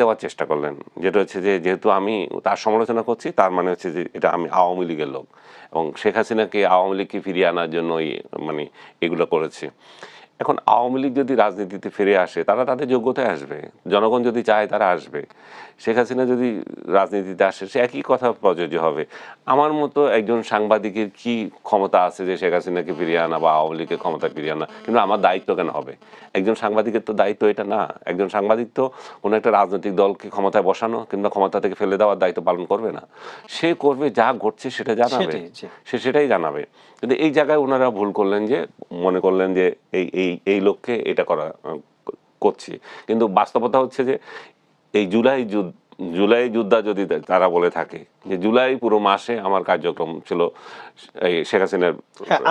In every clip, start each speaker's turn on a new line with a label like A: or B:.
A: দেওয়ার চেষ্টা করলেন, যেটা হচ্ছে যে যেহেতু আমি তার সমালোচনা করছি তার মানে হচ্ছে যে এটা আমি আওয়ামী লীগের লোক এবং শেখ হাসিনাকে আওয়ামী লীগকে ফিরিয়ে আনার জন্যই মানে এগুলো করেছি। এখন আওয়ামী লীগ যদি রাজনীতিতে ফিরে আসে তারা তাদের যোগ্যতায় আসবে, জনগণ যদি চায় তারা আসবে। শেখ হাসিনা যদি রাজনীতিতে আসে সে একই কথা প্রযোজ্য হবে। আমার মতো একজন সাংবাদিকের কি ক্ষমতা আছে যে শেখ হাসিনাকে ফিরিয়ে আনা বা আওয়ামী লীগের ক্ষমতা ফিরিয়ে আনা, কিন্তু আমার দায়িত্ব কেন হবে? একজন সাংবাদিকের তো দায়িত্ব এটা না। একজন সাংবাদিক তো কোনো একটা রাজনৈতিক দলকে ক্ষমতায় বসানো কিংবা ক্ষমতা থেকে ফেলে দেওয়ার দায়িত্ব পালন করবে না। সে করবে যা ঘটছে সেটা জানাবে, সে সেটাই জানাবে। কিন্তু এই জায়গায় ওনারা ভুল করলেন যে মনে করলেন যে এই লক্ষ্যে এটা করছি, কিন্তু বাস্তবতা হচ্ছে যে এই জুলাই যোদ্ধা যদি তারা বলে থাকে যে জুলাই পুরো মাসে আমার কার্যক্রম ছিল এই শেখ হাসিনার,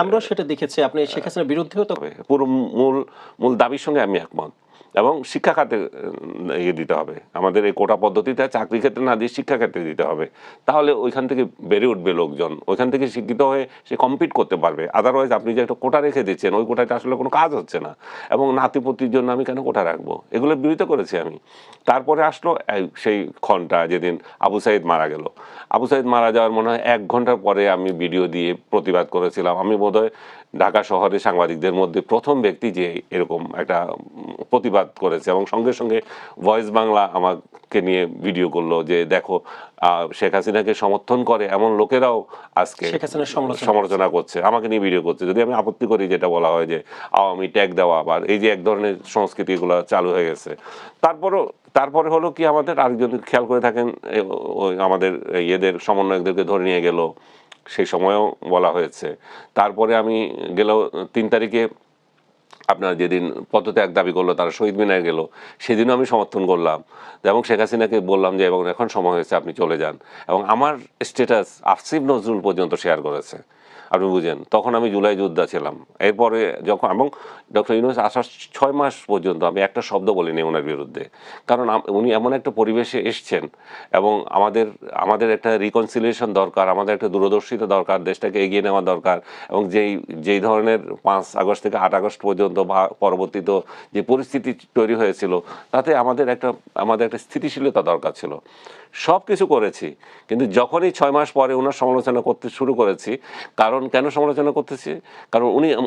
B: আমরা সেটা দেখেছি। আপনি শেখ হাসিনার বিরুদ্ধেও তো
A: পুরো মূল দাবির সঙ্গে আমি একমত। এবং শিক্ষা খাতে ইয়ে দিতে হবে, আমাদের এই কোটা পদ্ধতিতে চাকরি ক্ষেত্রে না দিয়ে শিক্ষা ক্ষেত্রে দিতে হবে। তাহলে ওইখান থেকে বেড়ে উঠবে লোকজন, ওইখান থেকে শিক্ষিত হয়ে সে কম্পিট করতে পারবে। আদারওয়াইজ আপনি যে একটা কোটা রেখে দিচ্ছেন ওই কোটাটা আসলে কোনো কাজ হচ্ছে না। এবং নাতিপুতির জন্য আমি কেন কোটা রাখবো, এগুলোর বিরোধিতা করেছি আমি। তারপরে আসলো সেই ক্ষণটা যেদিন আবু সাইদ মারা গেল। আবু সাইদ মারা যাওয়ার মনে হয় 1 ঘন্টার পরে আমি ভিডিও দিয়ে প্রতিবাদ করেছিলাম। আমি বোধহয় ঢাকা শহরে সাংবাদিকদের মধ্যে প্রথম ব্যক্তি যে এরকম একটা প্রতিবাদ করেছে এবং সঙ্গে সঙ্গে ভয়েস বাংলা আমাকে নিয়ে ভিডিও করলো যে দেখো শেখ হাসিনাকে সমর্থন করে এমন লোকেরাও আজকে সমালোচনা করছে, আমাকে নিয়ে ভিডিও করছে। যদি আমি আপত্তি করি যেটা বলা হয় যে আওয়ামী ট্যাগ দেওয়া বা এই যে এক ধরনের সংস্কৃতিগুলো চালু হয়ে গেছে। তারপরে হলো কি আমাদের আরেকজন খেয়াল করে থাকেন ওই আমাদের ইয়েদের সমন্বয়কদেরকে ধরে নিয়ে গেল, সেই সময়ও বলা হয়েছে। তারপরে আমি গেল 3 তারিখে আপনার যেদিন পদত্যাগ দাবি করলো তারা শহীদ মিনারে গেল, সেদিনও আমি সমর্থন করলাম এবং শেখ হাসিনাকে বললাম যে এবং এখন সময় হয়েছে আপনি চলে যান। এবং আমার স্ট্যাটাস আসিফ নজরুল পর্যন্ত শেয়ার করেছে, আপনি বুঝেন। তখন আমি জুলাই যোদ্ধা ছিলাম। এরপরে যখন এবং ডক্টর ইউনূস আসার 6 মাস পর্যন্ত আমি একটা শব্দ বলিনি ওনার বিরুদ্ধে, কারণ উনি এমন একটা পরিবেশে এসছেন এবং আমাদের একটা রিকনসিলিয়েশন দরকার, আমাদের একটা দূরদর্শিতা দরকার, দেশটাকে এগিয়ে নেওয়া দরকার। এবং যেই ধরনের 5 আগস্ট থেকে 8 আগস্ট পর্যন্ত বা পরবর্তীতে যে পরিস্থিতি তৈরি হয়েছিল তাতে আমাদের একটা স্থিতিশীলতা দরকার ছিল। সব কিছু করেছি, কিন্তু যখনই 6 মাস পরে ওনার সমালোচনা করতে শুরু করেছি, কারণ কেন সমালোচনা করতেছি, কারণ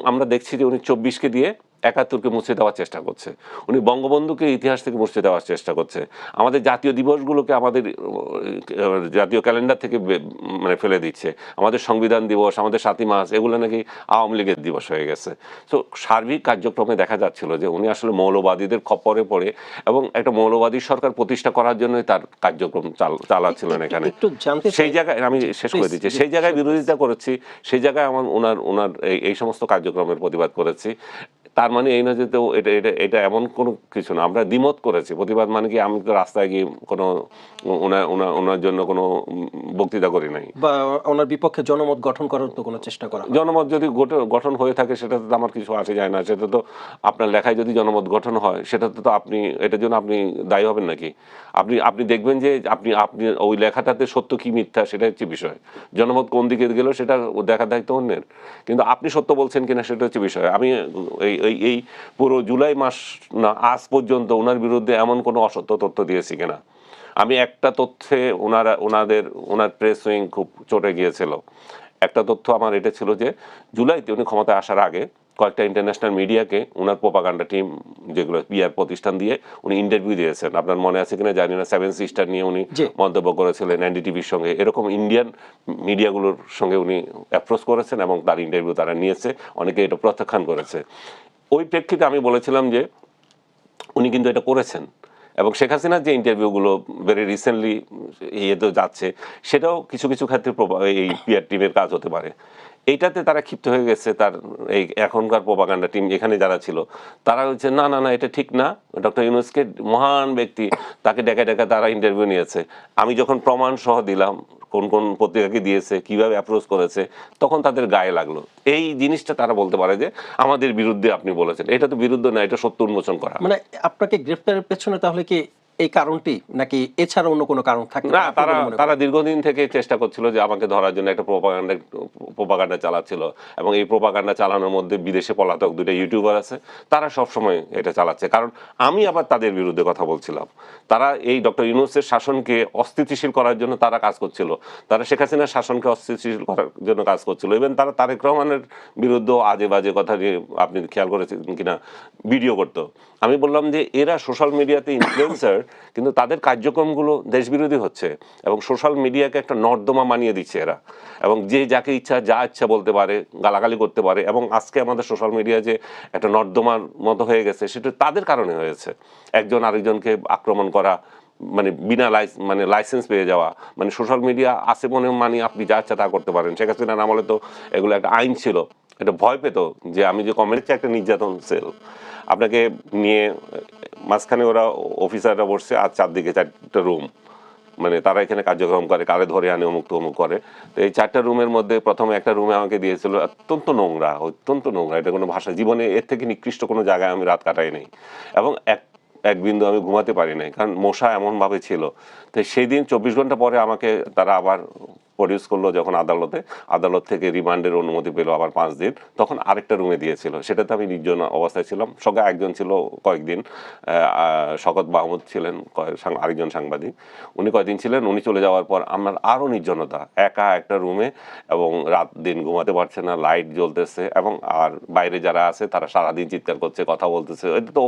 A: আমরা দেখছি যে উনি 24কে দিয়ে 71কে মুছে দেওয়ার চেষ্টা করছে, উনি বঙ্গবন্ধুকে ইতিহাস থেকে মুছে দেওয়ার চেষ্টা করছে, আমাদের জাতীয় দিবসগুলোকে আমাদের জাতীয় ক্যালেন্ডার থেকে মানে ফেলে দিচ্ছে, আমাদের সংবিধান দিবস, আমাদের 7ই মার্চ এগুলো নাকি আওয়ামী লীগের দিবস হয়ে গেছে। তো সার্বিক কার্যক্রমে দেখা যাচ্ছিল যে উনি আসলে মৌলবাদীদের খপ্পরে পড়ে এবং একটা মৌলবাদী সরকার প্রতিষ্ঠা করার জন্যই তার কার্যক্রম চালাচ্ছিলেন এখানে। সেই জায়গায় আমি শেষ করে দিচ্ছি, সেই জায়গায় বিরোধিতা করেছি, সেই জায়গায় আমার ওনার এই সমস্ত কার্যক্রমের প্রতিবাদ করেছি। তার মানে এই না যে তো এটা এমন কোনো কিছু না, আমরা দ্বিমত করেছি। প্রতিবাদ মানে কি আমি তো রাস্তায় গিয়ে কোনো ওনার জন্য কোনো বক্তৃতা করি নাই
B: বা ওনার বিপক্ষে জনমত গঠন করার তো কোনো চেষ্টা করা।
A: জনমত যদি গঠন হয়ে থাকে সেটাতে তো আমার কিছু আসে যায় না। সেটা তো আপনার লেখায় যদি জনমত গঠন হয় সেটাতে তো আপনি এটার জন্য আপনি দায়ী হবেন নাকি? আপনি দেখবেন যে আপনি ওই লেখাটাতে সত্য কি মিথ্যা সেটা হচ্ছে বিষয়। জনমত কোন দিকে গেল সেটা দেখার দায়িত্ব অন্যের, কিন্তু আপনি সত্য বলছেন কিনা সেটা হচ্ছে বিষয়। আমি এই পুরো জুলাই মাস না আজ পর্যন্ত ওনার বিরুদ্ধে এমন কোনো অসত্য তথ্য দিয়েছি কিনা? আমি একটা তথ্যে ওনার প্রেস উইং খুব চটে গিয়েছিল। একটা তথ্য আমার এটা ছিল যে জুলাইতে উনি ক্ষমতায় আসার আগে কয়েকটা ইন্টারন্যাশনাল মিডিয়াকে ওনার প্রোপাগান্ডা টিম যেগুলো পিআর প্রতিষ্ঠান দিয়ে উনি ইন্টারভিউ দিয়েছেন। আপনার মনে আছে কিনা জানি না, 7 সিস্টার নিয়ে উনি মন্তব্য করেছিলেন এনডিটিভির সঙ্গে। এরকম ইন্ডিয়ান মিডিয়াগুলোর সঙ্গে উনি অ্যাপ্রোচ করেছেন এবং তার ইন্টারভিউ তারা নিয়েছে, অনেকে এটা প্রত্যাখ্যান করেছে। ওই প্রেক্ষিতে আমি বলেছিলাম যে উনি কিন্তু এটা করেছেন এবং শেখ হাসিনার যে ইন্টারভিউগুলো ভেরি রিসেন্টলি ইয়েতে যাচ্ছে সেটাও কিছু কিছু ক্ষেত্রে এই পিআর টিমের কাজ হতে পারে। এইটাতে তারা ক্ষিপ্ত হয়ে গেছে। তার এই এখনকার প্রোপাগান্ডা টিম এখানে যারা ছিল তারা হচ্ছে না না না এটা ঠিক না, ডক্টর ইউনূসকে মহান ব্যক্তি, তাকে ডেকে ডেকে তারা ইন্টারভিউ নিয়েছে। আমি যখন প্রমাণ সহ দিলাম কোন কোন পত্রিকাকে দিয়েছে, কিভাবে অ্যাপ্রোচ করেছে, তখন তাদের গায়ে লাগলো। এই জিনিসটা তারা বলতে পারে যে আমাদের বিরুদ্ধে আপনি বলেছেন, এটা তো বিরুদ্ধে না, এটা সত্য উন্মোচন করা।
B: মানে আপনাকে গ্রেফতারের পেছনে তাহলে কি এই কারণটি, নাকি এছাড়া অন্য কোনো কারণ থাকে?
A: না, তারা দীর্ঘদিন থেকে চেষ্টা করছিল যে আমাকে ধরার জন্য একটা প্রোপাগান্ডা চালাচ্ছিল, এবং এই প্রোপাগান্ডা চালানোর মধ্যে বিদেশে পলাতক দুটো ইউটিউবার আছে, তারা সব সময় এটা চালাচ্ছে। কারণ আমি আবার তাদের বিরুদ্ধে কথা বলছিলাম। তারা এই ডক্টর ইউনূসের শাসনকে অস্থিতিশীল করার জন্য তারা কাজ করছিল, তারা শেখ হাসিনার শাসনকে অস্থিতিশীল করার জন্য কাজ করছিল। ইভেন তারা তারেক রহমানের বিরুদ্ধেও আজে বাজে কথা নিয়ে, আপনি খেয়াল করেছেন কিনা, ভিডিও করতো। আমি বললাম যে এরা সোশ্যাল মিডিয়াতে ইনফ্লুয়েন্সার, কিন্তু তাদের কার্যক্রমগুলো দেশবিরোধী হচ্ছে, এবং সোশ্যাল মিডিয়াকে একটা নর্দমা মানিয়ে দিচ্ছে এরা, এবং যে যাকে ইচ্ছা যা ইচ্ছা বলতে পারে, গালাগালি করতে পারে। এবং আজকে আমাদের সোশ্যাল মিডিয়া যে একটা নর্দমার মতো হয়ে গেছে, সেটা তাদের কারণে হয়েছে। একজন আরেকজনকে আক্রমণ করা, মানে বিনা লাইসেন্স পেয়ে যাওয়া, মানে সোশ্যাল মিডিয়া আছে মনে মানে আপনি যা ইচ্ছা তা করতে পারেন। শেখ হাসিনার আমলে তো এগুলো একটা আইন ছিল, এটা ভয় পেত যে আমি যে কমেন্ট, একটা নির্যাতন সেল আপনাকে নিয়ে মাঝখানে ওরা অফিসাররা বসছে, আর চারদিকে 4টা রুম, মানে তারা এখানে কার্যক্রম করে, কারে ধরে আনে, অমুক তো অমুক করে। তো এই 4টা রুমের মধ্যে প্রথমে একটা রুমে আমাকে দিয়েছিল, অত্যন্ত নোংরা, এটা কোনো ভাষা, জীবনে এর থেকে নিকৃষ্ট কোনো জায়গায় আমি রাত কাটাই নাই, এবং এক বিন্দু আমি ঘুমাতে পারি নাই, কারণ মশা এমনভাবে ছিল। তো সেই দিন 24 ঘন্টা পরে আমাকে তারা আবার প্রডিউস করলো, যখন আদালত থেকে রিমান্ডের অনুমতি পেলো আবার 5 দিন, তখন আরেকটা রুমে দিয়েছিল। সেটাতে আমি নির্জন অবস্থায় ছিলাম, সঙ্গে একজন ছিল কয়েকদিন, শকত মাহমুদ ছিলেন আরেকজন সাংবাদিক, উনি কয়েকদিন ছিলেন। উনি চলে যাওয়ার পর আমার আরও নির্জনতা, একা একটা রুমে, এবং রাত দিন ঘুমাতে পারছে না, লাইট জ্বলতেছে, এবং আর বাইরে যারা আছে তারা সারাদিন চিৎকার করছে, কথা বলতেছে। এটা তো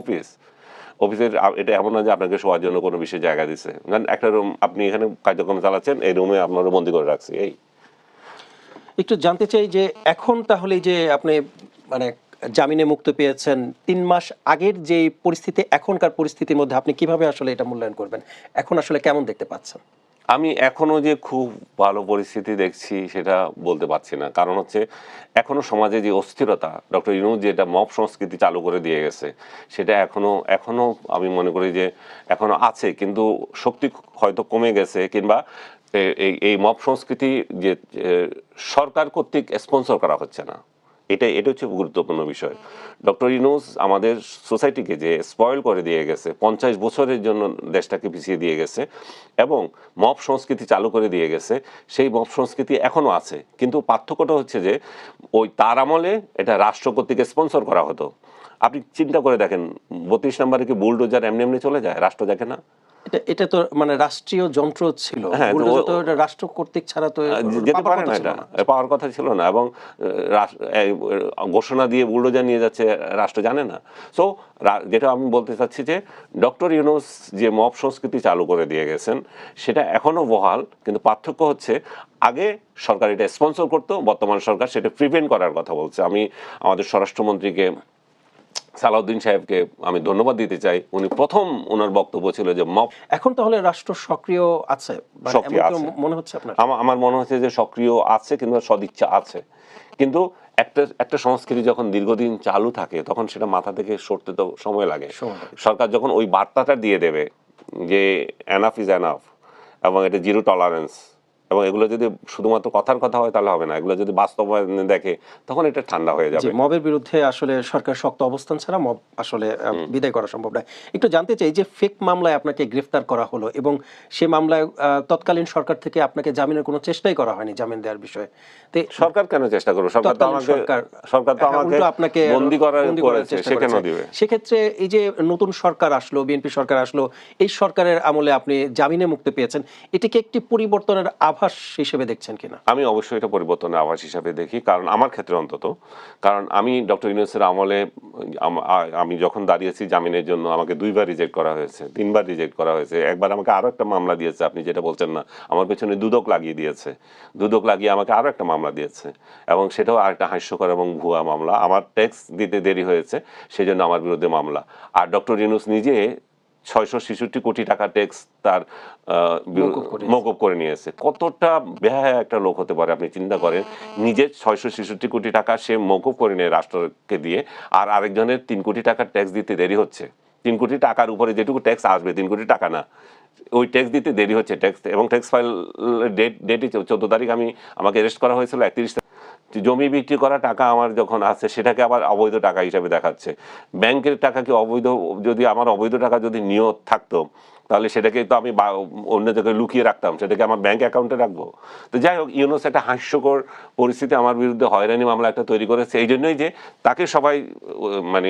A: অফিসের, এটা এমন না যে আপনাকে শোয়ার জন্য কোনো বিশেষ জায়গা দিচ্ছে, একটা রুম আপনি এখানে কার্যক্রম চালাচ্ছেন, এই রুমে আপনারা বন্দি করে রাখছি। এই
B: একটু জানতে চাই যে এখন তাহলে যে আপনি মানে জামিনে মুক্তি পেয়েছেন 3 মাস আগের যে পরিস্থিতি, এখনকার পরিস্থিতির মধ্যে আপনি কিভাবে আসলে এটা মূল্যায়ন করবেন? এখন আসলে কেমন দেখতে পাচ্ছেন?
A: আমি এখনো যে খুব ভালো পরিস্থিতি দেখছি সেটা বলতে পারছি না, কারণ হচ্ছে এখনো সমাজে যে অস্থিরতা, ডক্টর ইউনূস যেটা মব সংস্কৃতি চালু করে দিয়ে গেছে, সেটা এখনো আমি মনে করি যে এখনো আছে, কিন্তু শক্তি হয়তো কমে গেছে, কিংবা এই মব সংস্কৃতি যে সরকার কর্তৃক স্পন্সর করা হচ্ছে না, এটা হচ্ছে গুরুত্বপূর্ণ বিষয়। ডক্টর ইউনূস আমাদের সোসাইটিকে যে স্পয়েল করে দিয়ে গেছে, 50 বছরের জন্য দেশটাকে পিছিয়ে দিয়ে গেছে, এবং মব সংস্কৃতি চালু করে দিয়ে গেছে। সেই মব সংস্কৃতি এখনো আছে, কিন্তু পার্থক্যটা হচ্ছে যে ওই তার আমলে এটা রাষ্ট্র কর্তৃক স্পন্সর করা হতো। আপনি চিন্তা করে দেখেন, 32 নম্বরে কি বুলডোজার এমনি এমনি চলে যায়? রাষ্ট্র দেখে না?
B: এটা তো মানে রাষ্ট্রীয় যন্ত্র ছিল,
A: হ্যাঁ,
B: বুলডোজার তো এটা রাষ্ট্র কর্তৃক ছাড়া তো
A: যেতে পারে না, এটা পাওয়ার কথা ছিল না, এবং ঘোষণা দিয়ে বুলডোজার নিয়ে যাচ্ছে, রাষ্ট্র জানে না। সো যেটা আমি বলতে চাচ্ছি যে ডক্টর ইউনূস যে মব সংস্কৃতি চালু করে দিয়ে গেছেন, সেটা এখনো বহাল, কিন্তু পার্থক্য হচ্ছে আগে সরকার এটা স্পন্সর করতো, বর্তমান সরকার সেটা প্রিভেন্ট করার কথা বলছে। আমি আমাদের স্বরাষ্ট্রমন্ত্রীকে সালাউদ্দিন সাহেবকে আমি ধন্যবাদ দিতে চাই। উনি প্রথম ওনার বক্তব্য ছিল যে মব,
B: এখন তাহলে রাষ্ট্র সক্রিয় আছে,
A: সক্রিয়
B: এমন
A: আছে
B: মনে হচ্ছে আপনার?
A: আমার মনে হচ্ছে যে সক্রিয় আছে, কিন্তু সদিচ্ছা আছে। কিন্তু একটা সংস্কৃতি যখন দীর্ঘদিন চালু থাকে, তখন সেটা মাথা থেকে সরতে তো সময় লাগে। সরকার যখন ওই বার্তাটা দিয়ে দেবে যে এনাফ ইজ এনাফ, এবং এটা জিরো টলারেন্স, এবং এগুলো যদি শুধুমাত্র কথার কথা হয় তাহলে হবে না, এগুলো যদি বাস্তবায়নে দেখে তখন এটা ঠান্ডা হয়ে যাবে।
B: মবের বিরুদ্ধে আসলে সরকার শক্ত অবস্থান ছাড়া মব আসলে বিদায় করা সম্ভব নয়। একটু জানতে চাই যে ফেক মামলায় আপনাকে গ্রেফতার করা হলো, এবং সে মামলায় তৎকালীন সরকার থেকে আপনাকে জামিনের কোনো চেষ্টাই করা হয়নি, জামিন দেওয়ার বিষয়ে।
A: সরকার কেন চেষ্টা করবে? সরকার তো আমাকে বন্দী করেছে, সে কেন দিবে?
B: সেক্ষেত্রে এই যে নতুন সরকার আসলো, বিএনপি সরকার আসলো, এই সরকারের আমলে আপনি জামিনে মুক্তি পেয়েছেন, এটিকে একটি পরিবর্তনের আভাস হিসেবে দেখছেন কিনা?
A: আমি অবশ্যই এটা পরিবর্তনের আভাস হিসাবে দেখি, কারণ আমার ক্ষেত্রে অন্তত, কারণ আমি ডক্টর ইউনূসের আমলে আমি যখন দাঁড়িয়েছি জামিনের জন্য, আমাকে 2বার রিজেক্ট করা হয়েছে, 3বার রিজেক্ট করা হয়েছে, একবার আমাকে আরো একটা মামলা দিয়েছে, আপনি যেটা বলছেন না, আমার পেছনে দুদক লাগিয়ে দিয়েছে, দুদক লাগিয়ে আমাকে আরো একটা মামলা দিয়েছে, এবং সেটাও আরেকটা হাস্যকর এবং ভুয়া মামলা। আমার ট্যাক্স দিতে দেরি হয়েছে, সেজন্য আমার বিরুদ্ধে মামলা। আর ডক্টর ইউনূস নিজে 666 কোটি টাকা ট্যাক্স তার মওকুফ করে নিয়েছে। কতটা বেহায়া একটা লোক হতে পারে আপনি চিন্তা করেন, নিজের 666 কোটি টাকা সে মওকুফ করে নিয়ে রাষ্ট্রকে দিয়ে, আর আরেকজনের 3 কোটি টাকার ট্যাক্স দিতে দেরি হচ্ছে। 3 কোটি টাকার উপরে যেটুকু ট্যাক্স আসবে, 3 কোটি টাকা না, ওই ট্যাক্স দিতে দেরি হচ্ছে। ট্যাক্স এবং ট্যাক্স ফাইল ডেটই 14 তারিখ আমাকে অ্যারেস্ট করা হয়েছিল, 31 জমি বিক্রি করা টাকা আমার যখন আছে, সেটাকে আবার অবৈধ টাকা হিসাবে দেখাচ্ছে। ব্যাংকের টাকা কি অবৈধ? যদি আমার অবৈধ টাকা যদি নিয়ত থাকতো, তাহলে সেটাকে তো আমি অন্য জায়গায় লুকিয়ে রাখতাম, সেটাকে আমার ব্যাংক অ্যাকাউন্টে রাখবো? তো যাই হোক, ইউনূস একটা হাস্যকর পরিস্থিতি আমার বিরুদ্ধে হয়রানি মামলা একটা তৈরি করেছে, এই জন্যই যে তাকে সবাই মানে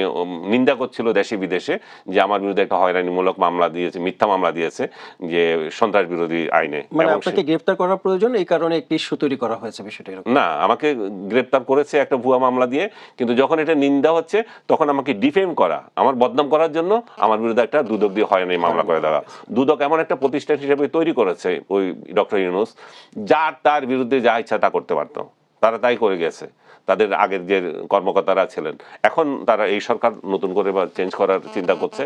A: নিন্দা করছিল দেশে বিদেশে যে আমার বিরুদ্ধে একটা হয়রানিমূলক মামলা দিয়েছে, মিথ্যা মামলা দিয়েছে যে সন্ত্রাস বিরোধী আইনে।
B: মানে
A: এবং
B: আপনাকে গ্রেফতার করার প্রয়োজন, এই কারণে একটি ইস্যু তৈরি করা হয়েছে বিষয়টা এরকম?
A: না, আমাকে গ্রেপ্তার করেছে একটা ভুয়া মামলা দিয়ে, কিন্তু যখন এটা নিন্দা হচ্ছে তখন আমাকে ডিফেম করা, আমার বদনাম করার জন্য আমার বিরুদ্ধে একটা দুদক দিয়ে হয়রানি মামলা করে দেওয়া। দুদক এমন একটা প্রতিষ্ঠান হিসেবে তৈরি করেছে ওই ডক্টর ইউনূস, যার তার বিরুদ্ধে যা ইচ্ছা তা করতে পারতো, তারা তাই করে গেছে। তাদের আগের যে কর্মকর্তারা ছিলেন, এখন তারা এই সরকার নতুন করে বা চেঞ্জ করার চিন্তা করছে,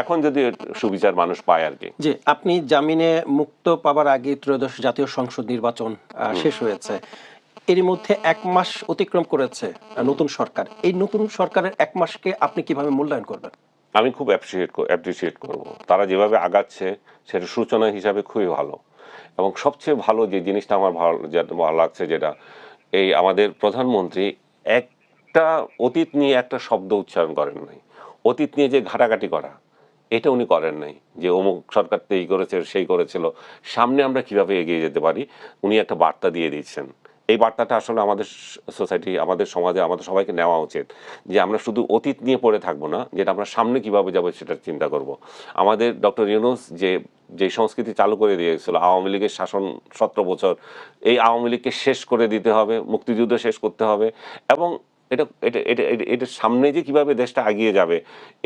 A: এখন যদি সুবিচার মানুষ পায় আর কি।
B: যে আপনি জামিনে মুক্ত পাবার আগে ত্রয়োদশ জাতীয় সংসদ নির্বাচন শেষ হয়েছে, এরই মধ্যে 1 মাস অতিক্রম করেছে নতুন সরকার। এই নতুন সরকারের 1 মাসকে আপনি কিভাবে মূল্যায়ন করবেন?
A: আমি খুব অ্যাপ্রিসিয়েট করব, তারা যেভাবে আগাচ্ছে সেটা সূচনা হিসাবে খুবই ভালো। এবং সবচেয়ে ভালো যে জিনিসটা আমার ভালো লাগছে, যেটা এই আমাদের প্রধানমন্ত্রী একটা অতীত নিয়ে একটা শব্দ উচ্চারণ করেন নাই। অতীত নিয়ে যে ঘাটাঘাটি করা, এটা উনি করেন নাই, যে অমুক সরকার তো এই করেছে সেই করেছিল, সামনে আমরা কিভাবে এগিয়ে যেতে পারি উনি একটা বার্তা দিয়ে দিচ্ছেন। এই বার্তাটা আসলে আমাদের সোসাইটি, আমাদের সমাজে আমাদের সবাইকে নেওয়া উচিত, যে আমরা শুধু অতীত নিয়ে পড়ে থাকবো না, যেটা আমরা সামনে কিভাবে যাবো সেটা চিন্তা করব। আমাদের ডক্টর ইউনূস যে সংস্কৃতি চালু করে দিয়েছিল, আওয়ামী লীগের শাসন 17 বছর, এই আওয়ামী লীগকে শেষ করে দিতে হবে, মুক্তিযুদ্ধ শেষ করতে হবে, এবং এটা এটা এটা এটা সামনে যে কিভাবে দেশটা এগিয়ে যাবে,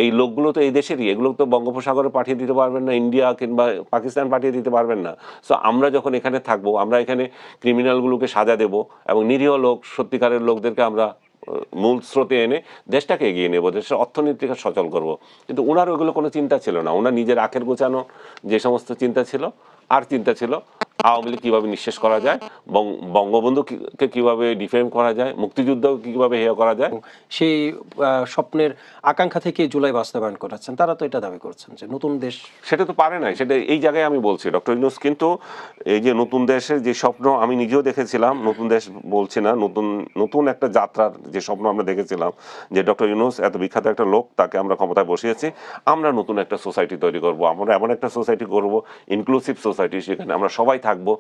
A: এই লোকগুলো তো এই দেশেরই, এগুলো তো বঙ্গোপসাগরে পাঠিয়ে দিতে পারবেন না, ইন্ডিয়া কিংবা পাকিস্তান পাঠিয়ে দিতে পারবেন না। সো আমরা যখন এখানে থাকবো, আমরা এখানে ক্রিমিনালগুলোকে সাজা দেব এবং নিরীহ লোক, সত্যিকারের লোকদেরকে আমরা মূল স্রোতে এনে দেশটাকে এগিয়ে নেব, দেশের অর্থনীতিকে সচল করব। কিন্তু ওনার ওইগুলো কোনো চিন্তা ছিল না, ওনার নিজের আখের গোছানো যে সমস্ত চিন্তা ছিল, আর চিন্তা ছিল আওয়ামী লীগ কীভাবে নিঃশেষ করা যায়, বঙ্গবন্ধুকে কীভাবে ডিফেম করা যায়, মুক্তিযুদ্ধকে কীভাবে হেয় করা যায়।
B: সেই স্বপ্নের আকাঙ্ক্ষা থেকে জুলাই বাস্তবায়ন করেছেন, তারা তো এটা দাবি করছেন যে নতুন দেশ।
A: সেটা তো পারে নাই, সেটা এই জায়গায় আমি বলছি ডক্টর ইউনূস কিন্তু এই যে নতুন দেশের যে স্বপ্ন আমি নিজেও দেখেছিলাম, নতুন দেশ বলছি না, নতুন একটা যাত্রার যে স্বপ্ন আমরা দেখেছিলাম, যে ডক্টর ইউনূস এত বিখ্যাত একটা লোক, তাকে আমরা ক্ষমতায় বসিয়েছি, আমরা নতুন একটা সোসাইটি তৈরি করব, আমরা এমন একটা সোসাইটি করব, ইনক্লুসিভ সোসাইটি, সেখানে আমরা সবাই থাকবো,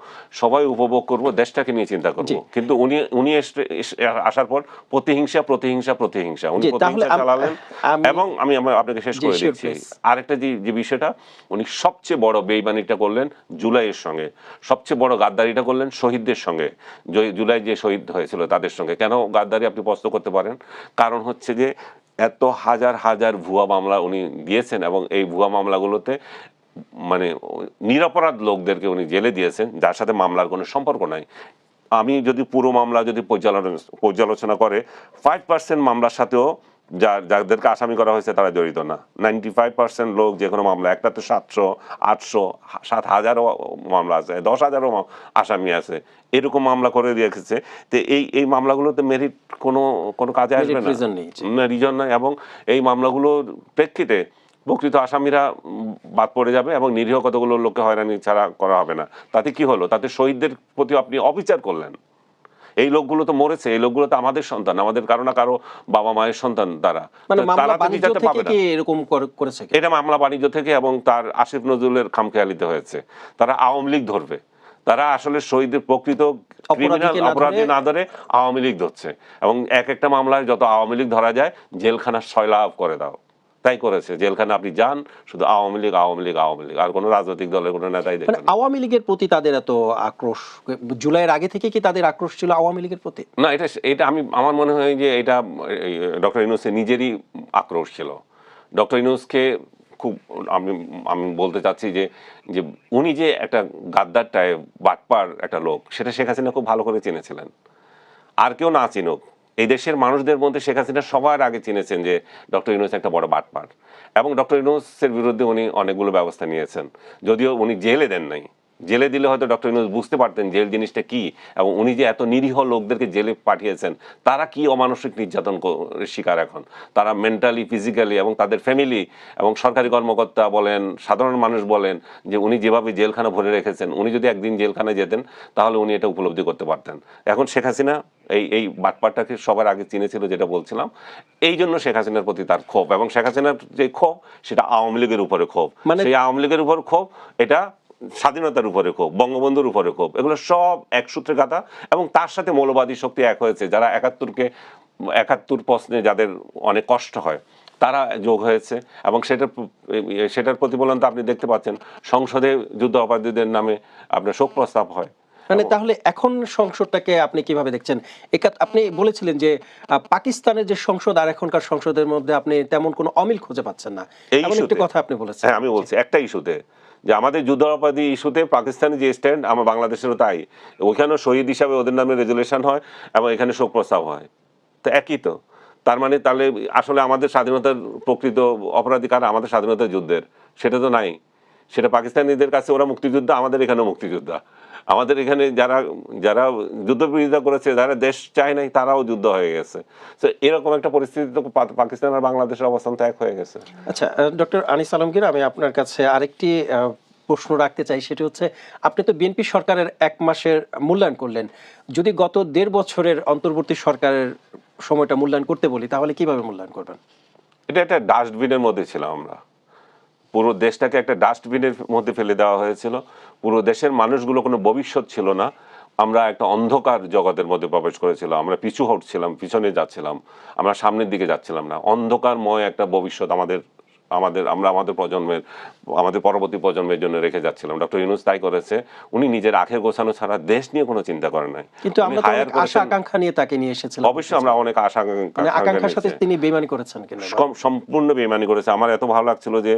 A: সবাই উপভোগ করব, দেশটাকে নিয়ে চিন্তা করব। কিন্তু উনি আসার পর প্রতিহিংসা উনি প্রতিহিংসা চালালেন। এবং আমি আপনাকে শেষ করে দিচ্ছি আরেকটা যে বিষয়টা, উনি সবচেয়ে বড় বেইমানিটা করলেন জুলাইয়ের সঙ্গে, সবচেয়ে বড় গাদ্দারিটা করলেন শহীদদের সঙ্গে, জুলাই যে শহীদ হয়েছিল তাদের সঙ্গে। কেন গাদ্দারি আপনি প্রশ্ন করতে পারেন, কারণ হচ্ছে যে এত হাজার হাজার ভুয়া মামলা উনি দিয়েছেন, এবং এই ভুয়া মামলাগুলোতে মানে নিরপরাধ লোকদেরকে উনি জেলে দিয়েছেন, যার সাথে মামলার কোনো সম্পর্ক নাই। আমি যদি পুরো মামলা যদি পর্যালোচনা করে 5% মামলার সাথেও যাদেরকে আসামি করা হয়েছে তারা জড়িত না। 95% লোক যে কোনো মামলা, একটাতে 700, 800, 7,000ও মামলা আছে, 10,000ও আসামি আছে, এরকম মামলা করে রেখেছে। তো এই মামলাগুলোতে মেরিট কোনো কাজে আসবে না, রিজন নাই। এবং এই মামলাগুলোর প্রেক্ষিতে প্রকৃত আসামিরা বাদ পড়ে যাবে এবং নিরীহ কতগুলো লোককে হয়রানি ছাড়া করা হবে না। তাতে কি হলো? তাতে শহীদদের প্রতি আপনি অবিচার করলেন। এই লোকগুলো তো মরেছে, এই লোকগুলো তো আমাদের সন্তান, আমাদের কারো না কারো বাবা মায়ের সন্তান তারা।
B: তারা তো বিচারটা পাবে না। এরকম করেছে
A: এটা মামলা বাণিজ্য থেকে, এবং তার আসিফ নজরুলের খামখেয়ালিতে হয়েছে। তারা আওয়ামী লীগ ধরবে, তারা আসলে শহীদের প্রকৃত ক্রিমিনাল অপরাধী না ধরে আওয়ামী লীগ ধরছে, এবং একটা মামলায় যত আওয়ামী লীগ ধরা যায় জেলখানা সয়লাভ করে দাও, তাই করেছে। জেলখানে আপনি যান, শুধু আওয়ামী লীগ, আর কোনো রাজনৈতিক দলের কোনো নেতাই দেখবেন না।
B: আওয়ামী লীগের প্রতি তাদের এত আক্রোশ জুলাইয়ের আগে থেকে কি তাদের আক্রোশ ছিল আওয়ামী লীগের প্রতি?
A: না, এটা আমার মনে হয় যে এটা ডক্টর ইউনূসের নিজেরই আক্রোশ ছিল। ডক্টর ইউনূসকে খুব আমি বলতে চাচ্ছি যে উনি যে একটা গাদ্দার টাইপ বাটপার একটা লোক, সেটা শেখ হাসিনা খুব ভালো করে চিনেছিলেন। আর কেউ না চিনুক, এই দেশের মানুষদের মধ্যে শেখ হাসিনা সবার আগে চিনেছেন যে ডক্টর ইউনূস একটা বড় বাটপার, এবং ডক্টর ইউনূসের বিরুদ্ধে উনি অনেকগুলো ব্যবস্থা নিয়েছেন, যদিও উনি জেলে দেন নাই, জেলে দিলে হয়তো ডক্টর ইউনূস বুঝতে পারতেন জেল জিনিসটা কি, এবং উনি যে এত নিরীহ লোকদেরকে জেলে পাঠিয়েছেন, তারা কি অমানসিক নির্যাতন শিকার এখন, তারা মেন্টালি, ফিজিক্যালি, এবং তাদের ফ্যামিলি এবং সরকারি কর্মকর্তা বলেন, সাধারণ মানুষ বলেন, যে উনি যেভাবে জেলখানা ভরে রেখেছেন, উনি যদি একদিন জেলখানায় যেতেন তাহলে উনি এটা উপলব্ধি করতে পারতেন। এখন শেখ হাসিনা এই বাটপারটাকে সবার আগে চিনেছিল, যেটা বলছিলাম, এই জন্য শেখ হাসিনার প্রতি তার ক্ষোভ, এবং শেখ হাসিনার যে ক্ষোভ সেটা আওয়ামী লীগের উপরে ক্ষোভ, সেই আওয়ামী লীগের উপর ক্ষোভ, এটা স্বাধীনতার উপরে ক্ষোভ, বঙ্গবন্ধুর উপরে ক্ষোভ, এগুলো সব এক সূত্রে গাঁথা। এবং তার সাথে মৌলবাদী শক্তি এক হয়েছে, যারা ৭১ প্রশ্নে যাদের অনেক কষ্ট হয় তারা যোগ হয়েছে, এবং সেটার প্রতিফলন তো আপনি দেখতে পাচ্ছেন, সংসদে যুদ্ধ অপরাধীদের নামে আপনার শোক প্রস্তাব হয়।
B: মানে তাহলে এখন সংসদটাকে আপনি কিভাবে দেখছেন? আপনি বলেছিলেন যে পাকিস্তানের যে সংসদ আর এখনকার সংসদের মধ্যে আপনি তেমন কোনো অমিল খুঁজে পাচ্ছেন না, এমন একটা কথা আপনি বলেছেন।
A: হ্যাঁ, আমি বলছি একটা ইস্যুতে, যে আমাদের যুদ্ধাপরাধী ইস্যুতে পাকিস্তানের যে স্ট্যান্ড, আমার বাংলাদেশেরও তাই, ওইখানেও শহীদ হিসাবে ওদের নামে রেজুলেশন হয় এবং এখানে শোক প্রস্তাব হয়, তো একই তো। তার মানে তাহলে আসলে আমাদের স্বাধীনতার প্রকৃত অপরাধী কারা? আমাদের স্বাধীনতার যুদ্ধের, সেটা তো নাই। সেটা পাকিস্তানিদের কাছে ওরা মুক্তিযোদ্ধা, আমাদের এখানেও মুক্তিযোদ্ধা। আমাদের এখানে যারা যারা যুদ্ধ বিরোধিতা করেছে, যারা দেশ চায় নাই, তারাও যুদ্ধ হয়ে গেছে। তো এরকম একটা পরিস্থিতি তো পাকিস্তান আর বাংলাদেশের অবস্থান তো এক হয়ে গেছে।
B: আচ্ছা, ডক্টর আনিস আলমগীর, আমি আপনার কাছে আরেকটি প্রশ্ন রাখতে চাই, সেটি হচ্ছে আপনি তো বিএনপি সরকারের ১ মাসের মূল্যায়ন করলেন, যদি গত ১.৫ বছরের অন্তর্বর্তী সরকারের সময়টা মূল্যায়ন করতে বলি, তাহলে কিভাবে মূল্যায়ন করবেন?
A: এটা একটা ডাস্টবিনের মধ্যে ছিলাম আমরা, পুরো দেশটাকে একটা ডাস্টবিনের মধ্যে ফেলে দেওয়া হয়েছিল, পুরো দেশের মানুষগুলো কোনো ভবিষ্যৎ ছিল না, আমরা একটা অন্ধকার জগতের মধ্যে প্রবেশ করেছিলাম, আমরা পিছু হটছিলাম, পিছনে যাচ্ছিলাম, আমরা সামনের দিকে যাচ্ছিলাম না, অন্ধকারময় একটা ভবিষ্যৎ আমরা আমাদের প্রজন্মের, আমাদের পরবর্তী প্রজন্মের জন্য রেখে যাচ্ছিলাম। ডক্টর ইউনূস তাই করেছে, উনি নিজের আখের গোছানো ছাড়া দেশ নিয়ে কোনো চিন্তা করেন নাই।
B: কিন্তু আমরা তো অনেক আশা আকাঙ্ক্ষা নিয়ে তাকে নিয়ে এসেছিলাম।
A: অবশ্যই আমরা অনেক আশা
B: আকাঙ্ক্ষার সাথে তিনি বেইমানি করেছেন কিনা?
A: সম্পূর্ণ বেইমানি করেছে। আমার এত ভালো লাগছিল যে